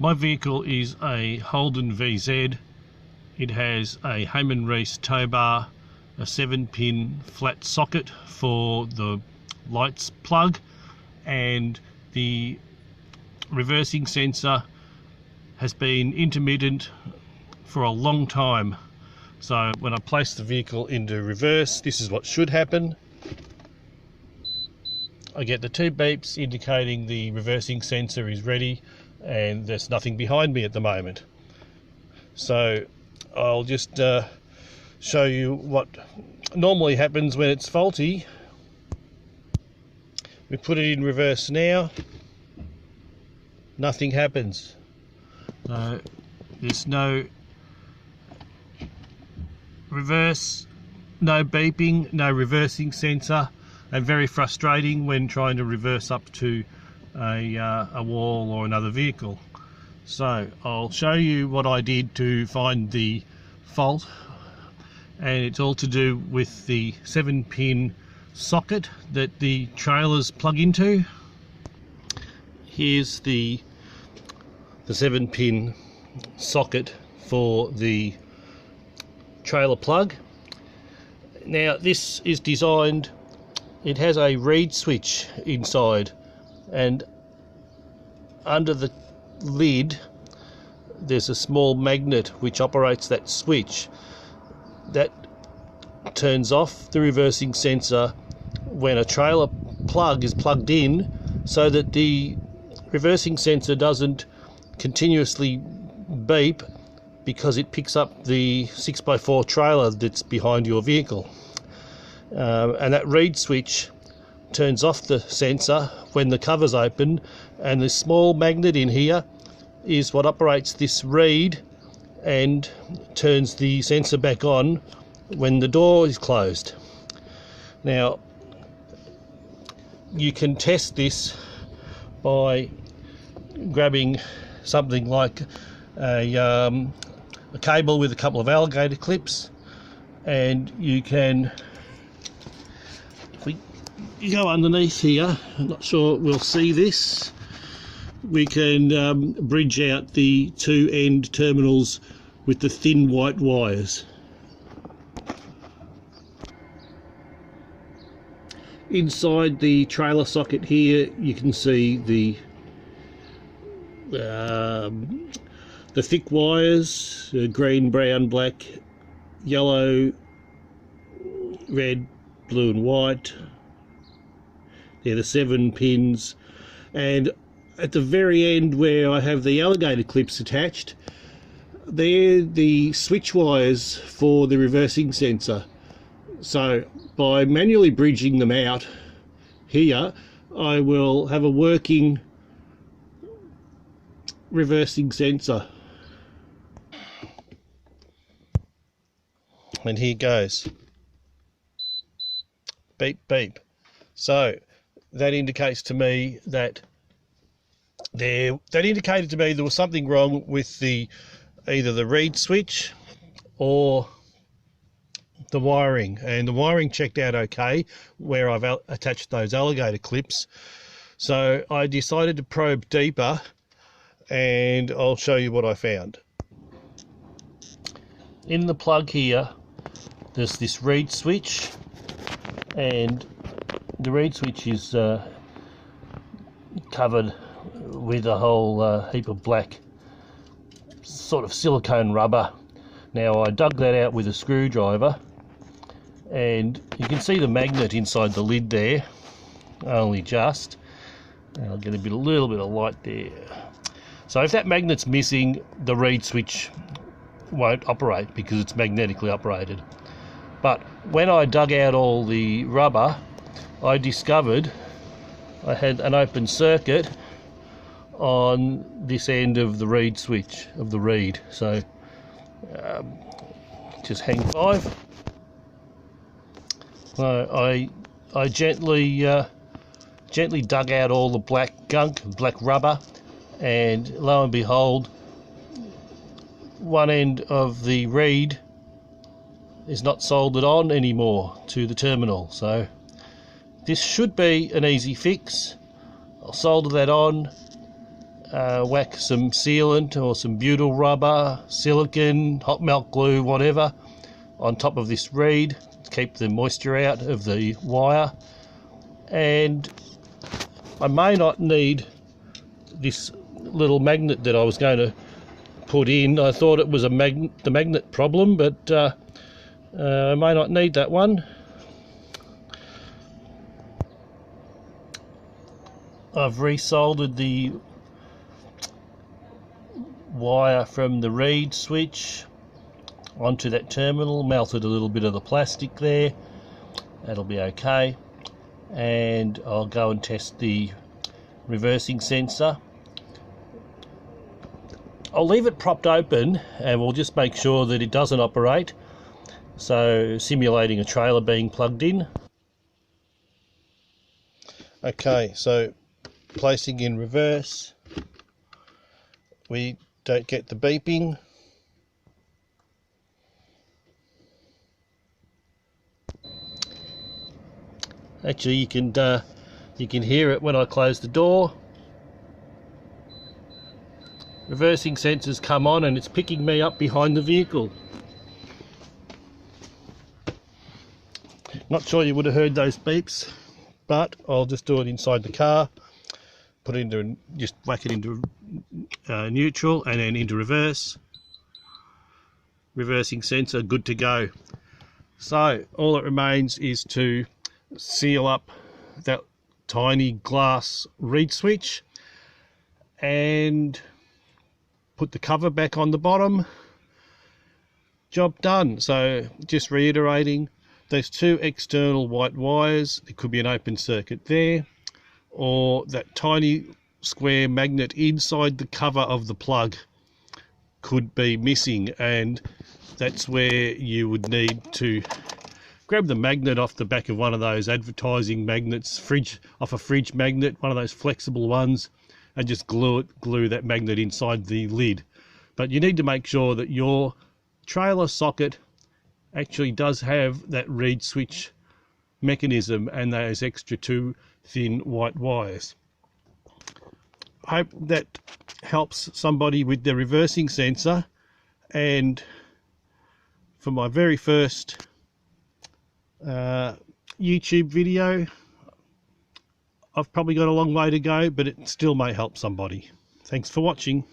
My vehicle is a Holden VZ. It has a Hayman Reece tow bar, a 7-pin flat socket for the lights plug, and the reversing sensor has been intermittent for a long time. So when I place the vehicle into reverse, this is what should happen. I get the 2 beeps indicating the reversing sensor is ready, and there's nothing behind me at the moment. So I'll just show you what normally happens when it's faulty. We put it in reverse now, nothing happens. There's no reverse, no beeping, no reversing sensor, and very frustrating when trying to reverse up to a wall or another vehicle. So I'll show you what I did to find the fault, and it's all to do with the 7-pin socket that the trailers plug into. Here's the 7-pin socket for the trailer plug. Now this is designed, it has a reed switch inside, and under the lid there's a small magnet which operates that switch that turns off the reversing sensor when a trailer plug is plugged in, so that the reversing sensor doesn't continuously beep because it picks up the 6x4 trailer that's behind your vehicle. And that reed switch turns off the sensor when the cover's open, and the small magnet in here is what operates this reed and turns the sensor back on when the door is closed. Now you can test this by grabbing something like a cable with a couple of alligator clips, and you can, if we go underneath here, I'm not sure we'll see this, we can bridge out the 2 end terminals with the thin white wires. Inside the trailer socket here you can see the thick wires, green, brown, black, yellow, red, blue and white. They're the 7 pins, and at the very end where I have the alligator clips attached, they're the switch wires for the reversing sensor. So by manually bridging them out here, I will have a working reversing sensor. And here goes. Beep, beep. So that indicates to me that there was something wrong with either the reed switch or the wiring, and the wiring checked out okay where I've attached those alligator clips. So I decided to probe deeper, and I'll show you what I found. In the plug here there's this reed switch, and the reed switch is covered with a whole heap of black sort of silicone rubber. Now I dug that out with a screwdriver, and you can see the magnet inside the lid there, only just. I'll get a little bit of light there. So if that magnet's missing, the reed switch won't operate because it's magnetically operated. But when I dug out all the rubber, I discovered I had an open circuit on this end of the reed switch, of the reed. So just hang 5. So I gently dug out all the black gunk, black rubber, and lo and behold, one end of the reed is not soldered on anymore to the terminal. So this should be an easy fix. I'll solder that on, whack some sealant or some butyl rubber, silicone, hot melt glue, whatever, on top of this reed to keep the moisture out of the wire. And I may not need this little magnet that I was going to put in. I thought it was the magnet problem, but I may not need that one. I've resoldered the wire from the reed switch onto that terminal, melted a little bit of the plastic there. That'll be okay. And I'll go and test the reversing sensor. I'll leave it propped open and we'll just make sure that it doesn't operate, so simulating a trailer being plugged in. Okay, so placing in reverse, we don't get the beeping. Actually, you can hear it when I close the door. Reversing sensors come on and it's picking me up behind the vehicle. Not sure you would have heard those beeps, but I'll just do it inside the car. Put it into, just whack it into neutral and then into reverse. Reversing sensor good to go. So all that remains is to seal up that tiny glass reed switch and put the cover back on the bottom. Job done. So just reiterating, those two external white wires, there could be an open circuit there, or that tiny square magnet inside the cover of the plug could be missing, and that's where you would need to grab the magnet off the back of one of those advertising magnets, off a fridge magnet, one of those flexible ones, and just glue that magnet inside the lid. But you need to make sure that your trailer socket actually does have that reed switch mechanism and those extra two thin white wires. I hope that helps somebody with their reversing sensor, and for my very first YouTube video, I've probably got a long way to go, but it still may help somebody. Thanks for watching.